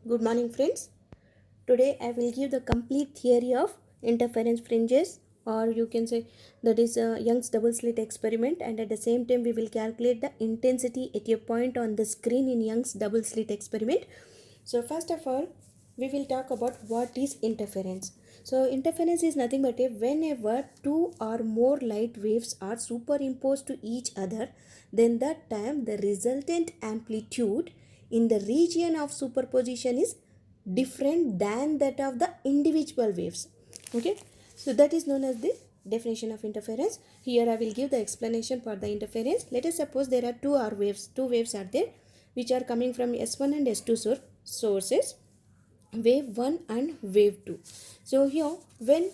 Good morning, friends. Today I will give the complete theory of interference fringes, or you can say that is Young's double slit experiment, and at the same time we will calculate the intensity at a point on the screen in Young's double slit experiment. So first of all, we will talk about what is interference. So interference is nothing but whenever two or more light waves are superimposed to each other, then that time the resultant amplitude in the region of superposition is different than that of the individual waves. Okay, so that is known as the definition of interference. Here I will give the explanation for the interference. Let us suppose there are two waves are there which are coming from S1 and S2 sources, wave 1 and wave 2. So here when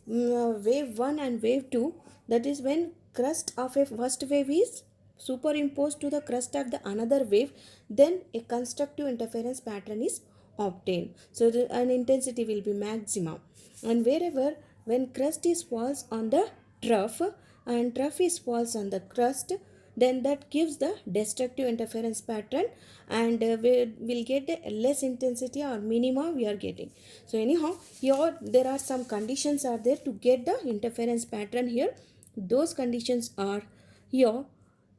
wave 1 and wave 2, that is when crust of a first wave is superimposed to the crust of the another wave, then a constructive interference pattern is obtained. So an intensity will be maximum. And wherever when crust is falls on the trough and trough is falls on the crust, then that gives the destructive interference pattern, and we will get a less intensity or minima we are getting. So anyhow, here there are some conditions are there to get the interference pattern here. Those conditions are here: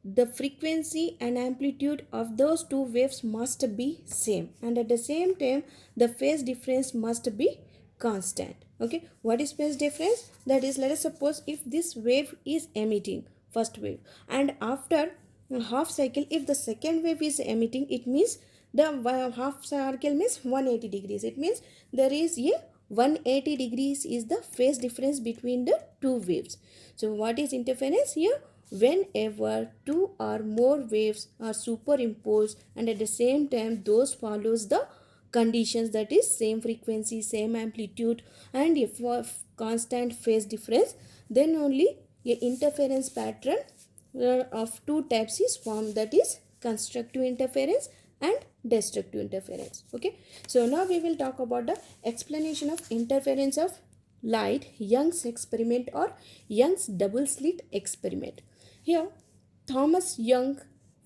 the frequency and amplitude of those two waves must be same, and at the same time the phase difference must be constant. Okay, what is phase difference? That is, let us suppose if this wave is emitting first wave, and after half cycle if the second wave is emitting, it means the half cycle means 180 degrees. It means there is a 180 degrees is the phase difference between the two waves. So what is interference here? Whenever two or more waves are superimposed and at the same time those follows the conditions, that is same frequency, same amplitude, and if constant phase difference, then only a interference pattern of two types is formed, that is constructive interference and destructive interference. Okay, so now we will talk about the explanation of interference of light, Young's experiment or Young's double slit experiment. Here Thomas Young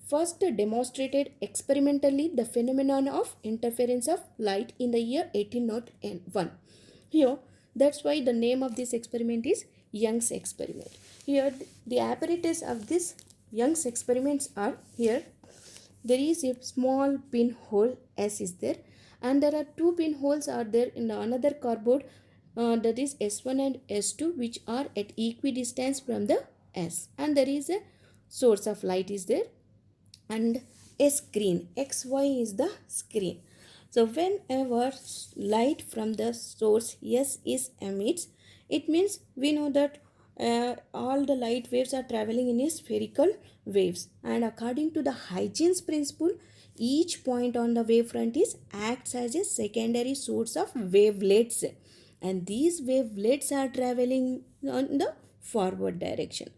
first demonstrated experimentally the phenomenon of interference of light in the year 1801. Here, that's why the name of this experiment is Young's experiment. Here, the apparatus of this Young's experiments are here. There is a small pinhole S is there, and there are two pinholes are there in the another cardboard, that is S1 and S2, which are at equidistance from the S, and there is a source of light is there, and a screen. XY is the screen. So whenever light from the source S is emits, it means we know that all the light waves are traveling in a spherical waves, and according to the Huygens principle, each point on the wavefront is acts as a secondary source of wavelets, and these wavelets are traveling on the forward direction.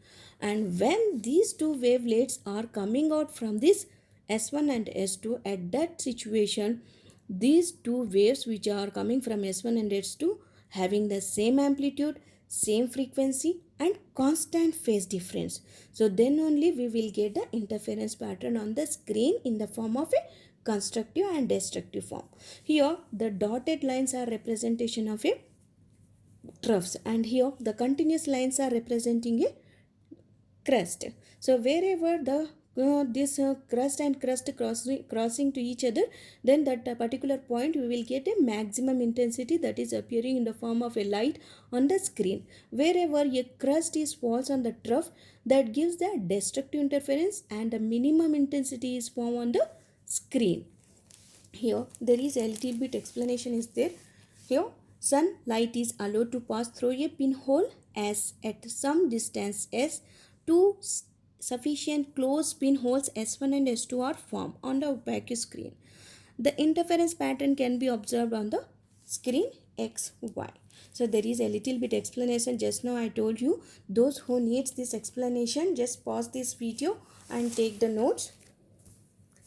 And when these two wavelets are coming out from this S1 and S2, at that situation these two waves which are coming from S1 and S2 having the same amplitude, same frequency and constant phase difference. So then only we will get the interference pattern on the screen in the form of a constructive and destructive form. Here the dotted lines are representation of a troughs, and here the continuous lines are representing a crust. So wherever the this crust and crust crossing to each other, then that particular point we will get a maximum intensity that is appearing in the form of a light on the screen. Wherever a crust is falls on the trough, that gives the destructive interference, and the minimum intensity is formed on the screen. Here there is a little bit explanation is there. Here sunlight is allowed to pass through a pinhole S at some distance S. Two sufficient closed pinholes S1 and S2 are formed on the opaque screen. The interference pattern can be observed on the screen XY. So there is a little bit explanation just now I told you. Those who needs this explanation, just pause this video and take the notes.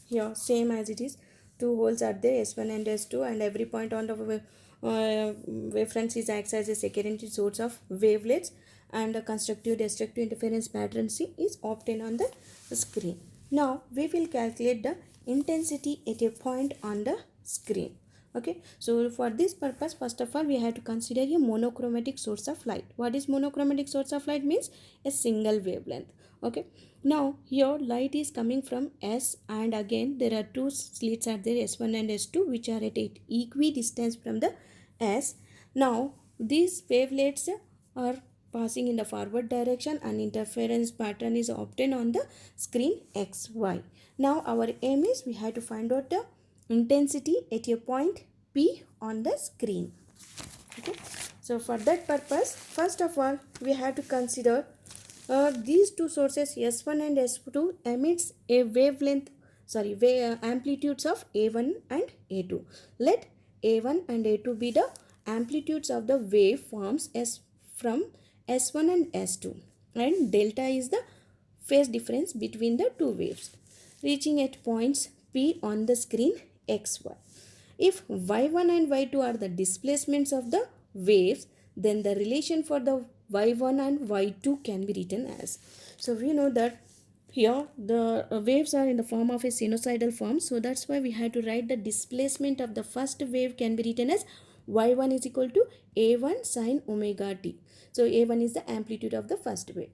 Here same as it is, two holes are there, S1 and S2, and every point on the wavefront is acts as a secondary source of wavelets, and the constructive destructive interference pattern C is obtained on the screen. Now we will calculate the intensity at a point on the screen. Okay, so for this purpose, first of all, we have to consider a monochromatic source of light. What is monochromatic source of light? Means a single wavelength. Okay, now here light is coming from S, and again there are two slits are there, S1 and S2, which are at equidistance from the S. Now these wavelets are passing in the forward direction, and interference pattern is obtained on the screen XY. Now our aim is we have to find out the intensity at a point P on the screen. Okay, so for that purpose, first of all, we have to consider these two sources S1 and S2 emits a wavelength, amplitudes of A1 and A2. Let A1 and A2 be the amplitudes of the waveforms S from S1 and S2, and delta is the phase difference between the two waves reaching at points P on the screen XY. If y1 and y2 are the displacements of the waves, then the relation for the y1 and y2 can be written as. So we know that here the waves are in the form of a sinusoidal form. So that's why we have to write the displacement of the first wave can be written as y1 is equal to a1 sine omega t. So a1 is the amplitude of the first wave.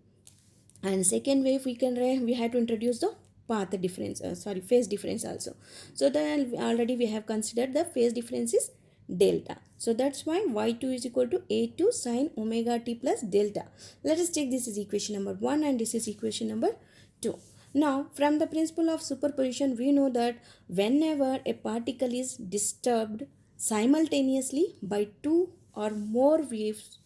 And second wave we have to introduce the path difference, phase difference also. So then already we have considered the phase difference is delta. So that's why y2 is equal to a2 sine omega t plus delta. Let us take this is equation number 1 and this is equation number 2. Now from the principle of superposition, we know that whenever a particle is disturbed simultaneously by two or more waves,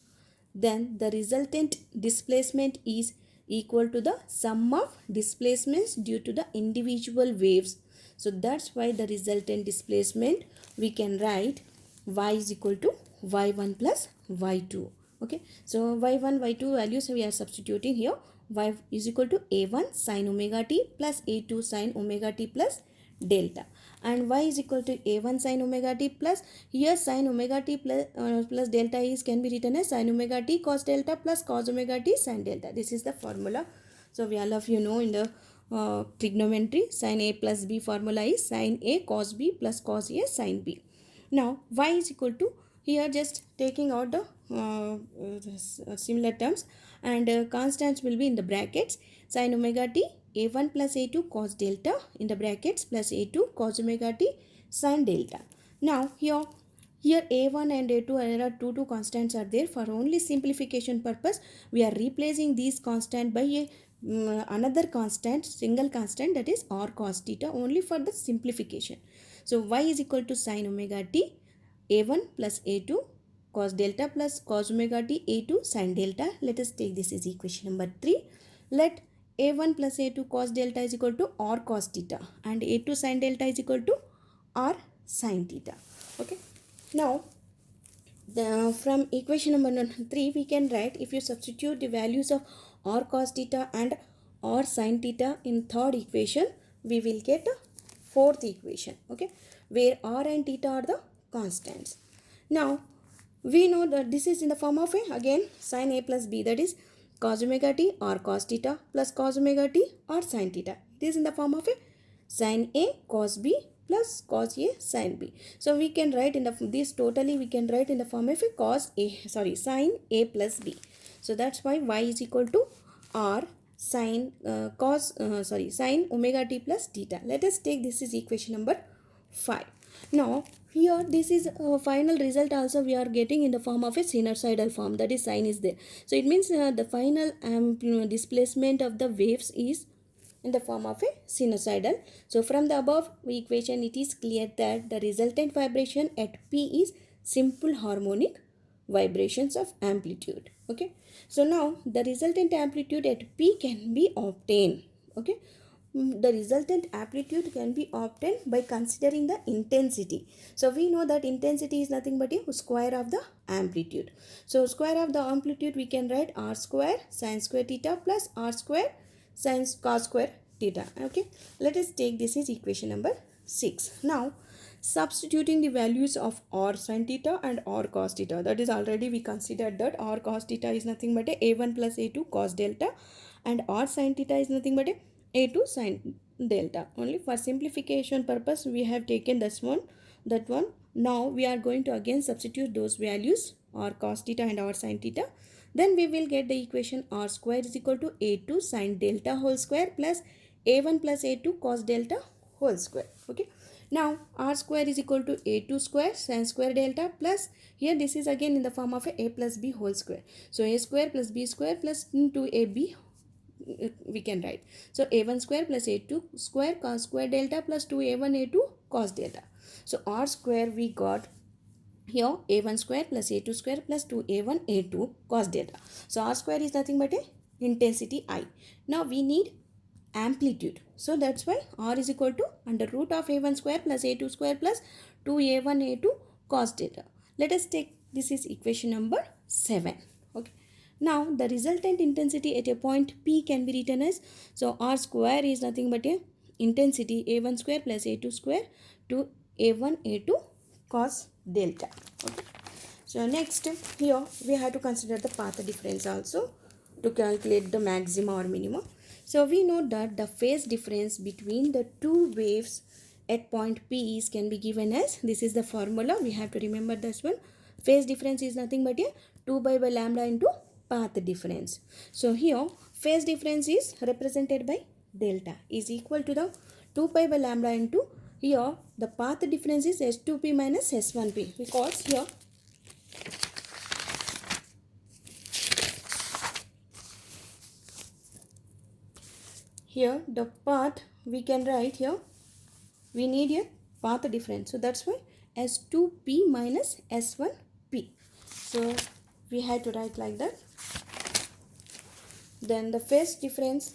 then the resultant displacement is equal to the sum of displacements due to the individual waves. So that's why the resultant displacement we can write y is equal to y1 plus y2. Okay, so y1 y2 values we are substituting here. Y is equal to a1 sine omega t plus a2 sine omega t plus delta, and y is equal to a1 sine omega t plus, here sine omega t plus delta is can be written as sine omega t cos delta plus cos omega t sine delta. This is the formula. So we all of you know in the trigonometry, sine a plus b formula is sine a cos b plus cos a sine b. Now y is equal to, here just taking out the similar terms, and constants will be in the brackets, sine omega t a1 plus a2 cos delta in the brackets plus a2 cos omega t sin delta. Now here a1 and a2 there are two constants are there. For only simplification purpose, we are replacing these constant by a another constant, single constant, that is r cos theta, only for the simplification. So y is equal to sine omega t a1 plus a2 cos delta plus cos omega t a2 sin delta. Let us take this as equation number 3. Let a1 plus a2 cos delta is equal to r cos theta, and a2 sin delta is equal to r sin theta. Okay, now from equation number 3 we can write, if you substitute the values of r cos theta and r sin theta in third equation, we will get a fourth equation, okay, where r and theta are the constants. Now we know that this is in the form of a, again, sin a plus b, that is cos omega t r cos theta plus cos omega t r sin theta. It is in the form of a sin a cos b plus cos a sin b. So we can write in the this totally we can write in the form of a sin a plus b. So that's why y is equal to r sin sin omega t plus theta. Let us take this is equation number 5. Now here this is final result also we are getting in the form of a sinusoidal form, that is sine is there. So it means the final displacement of the waves is in the form of a sinusoidal. So from the above equation, it is clear that the resultant vibration at P is simple harmonic vibrations of amplitude. Okay, so now the resultant amplitude at P can be obtained. Okay, the resultant amplitude can be obtained by considering the intensity. So we know that intensity is nothing but a square of the amplitude. So square of the amplitude we can write r square sin square theta plus r square sin cos square theta. Okay, let us take this is equation number 6. Now substituting the values of r sin theta and r cos theta, that is already we considered that r cos theta is nothing but a1 plus a2 cos delta, and r sin theta is nothing but a2 sin delta. Only for simplification purpose we have taken this one, that one now we are going to again substitute those values, r cos theta and r sin theta. Then we will get the equation r square is equal to a2 sin delta whole square plus a1 plus a2 cos delta whole square. Okay. Now r square is equal to a2 square sin square delta plus, here this is again in the form of a plus b whole square. So a square plus b square plus 2ab we can write. So a1 square plus a2 square cos square delta plus 2a1 a2 cos delta. So r square we got here a1 square plus a2 square plus 2a1 a2 cos delta. So r square is nothing but a intensity I. Now we need amplitude. So that's why r is equal to under root of a1 square plus a2 square plus 2a1 a2 cos delta. Let us take, this is equation number 7. Okay. Now the resultant intensity at a point P can be written as, so r square is nothing but a intensity a1 square plus a2 square to a1 a2 cos delta. Okay. So next here we have to consider the path difference also to calculate the maxima or minima. So we know that the phase difference between the two waves at point P is can be given as, this is the formula, we have to remember this one. Phase difference is nothing but a 2 pi by lambda into path difference. So here phase difference is represented by delta is equal to the 2 pi by lambda into, here the path difference is s2p minus s1p, because here the path we can write, here we need a path difference, so that's why s2p minus s1p. So we have to write like that. Then the phase difference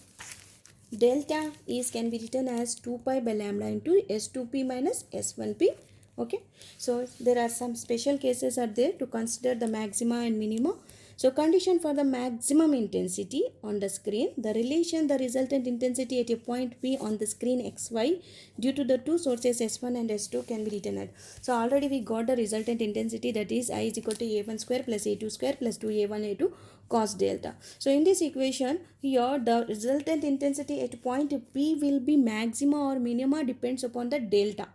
delta is can be written as 2 pi by lambda into s2p minus s1p. Okay. So there are some special cases are there to consider the maxima and minima. So condition for the maximum intensity on the screen, the relation the resultant intensity at a point P on the screen xy due to the two sources s1 and s2 can be written at. So already we got the resultant intensity, that is I is equal to a1 square plus a2 square plus 2a1 a2 cos delta. So in this equation here the resultant intensity at point P will be maxima or minima depends upon the delta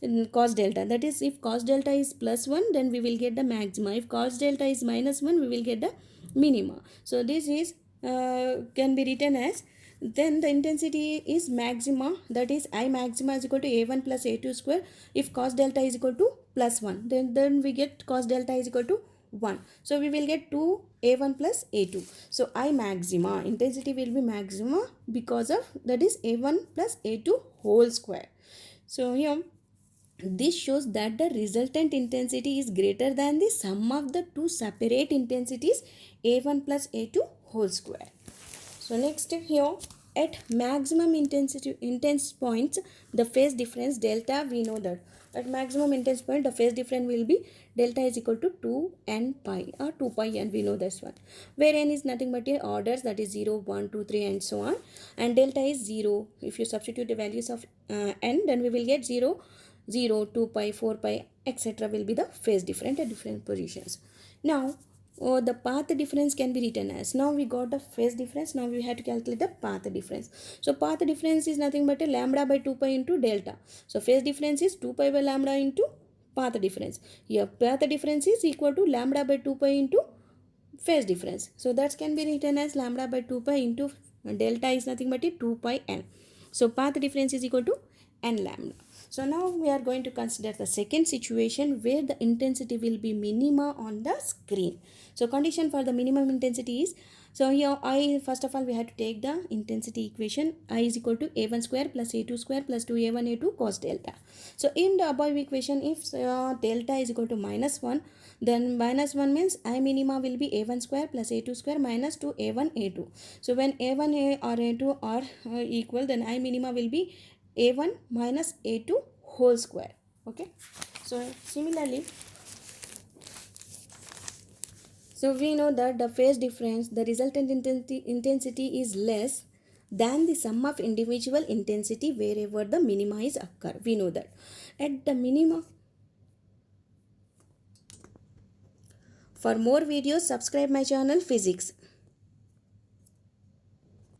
in cos delta. That is, if cos delta is plus 1 then we will get the maxima, if cos delta is minus 1 we will get the minima. So this is can be written as, then the intensity is maxima, that is I maxima is equal to a1 plus a2 square. If cos delta is equal to plus 1 then we get cos delta is equal to 1. So we will get 2 a1 plus a2. So I maxima intensity will be maxima because of, that is a1 plus a2 whole square. So here this shows that the resultant intensity is greater than the sum of the two separate intensities a1 plus a2 whole square. So next here at maximum intensity intense points the phase difference delta, we know that at maximum intense point the phase difference will be delta is equal to 2n pi or 2 pi n, we know this one, where n is nothing but orders, that is 0 1 2 3 and so on, and delta is 0. If you substitute the values of n then we will get 0 0 2 pi 4 pi etc will be the phase difference at different positions. Now the path difference can be written as, now we got the phase difference, now we have to calculate the path difference. So path difference is nothing but a lambda by 2 pi into delta. So phase difference is 2 pi by lambda into path difference. Here path difference is equal to lambda by 2 pi into phase difference. So that can be written as lambda by 2 pi into delta is nothing but a 2 pi n. So path difference is equal to n lambda. So now we are going to consider the second situation where the intensity will be minima on the screen. So condition for the minimum intensity is, so here I, first of all we have to take the intensity equation, I is equal to a1 square plus a2 square plus 2a1 a2 cos delta. So in the above equation, if delta is equal to minus 1, then minus 1 means I minima will be a1 square plus a2 square minus 2a1 a2. So when a1 or a2 are equal, then I minima will be a1 minus a2 whole square. Okay. So similarly, so we know that the phase difference, the resultant intensity is less than the sum of individual intensity wherever the minima is occur. We know that at the minima. For more videos, subscribe my channel Physics.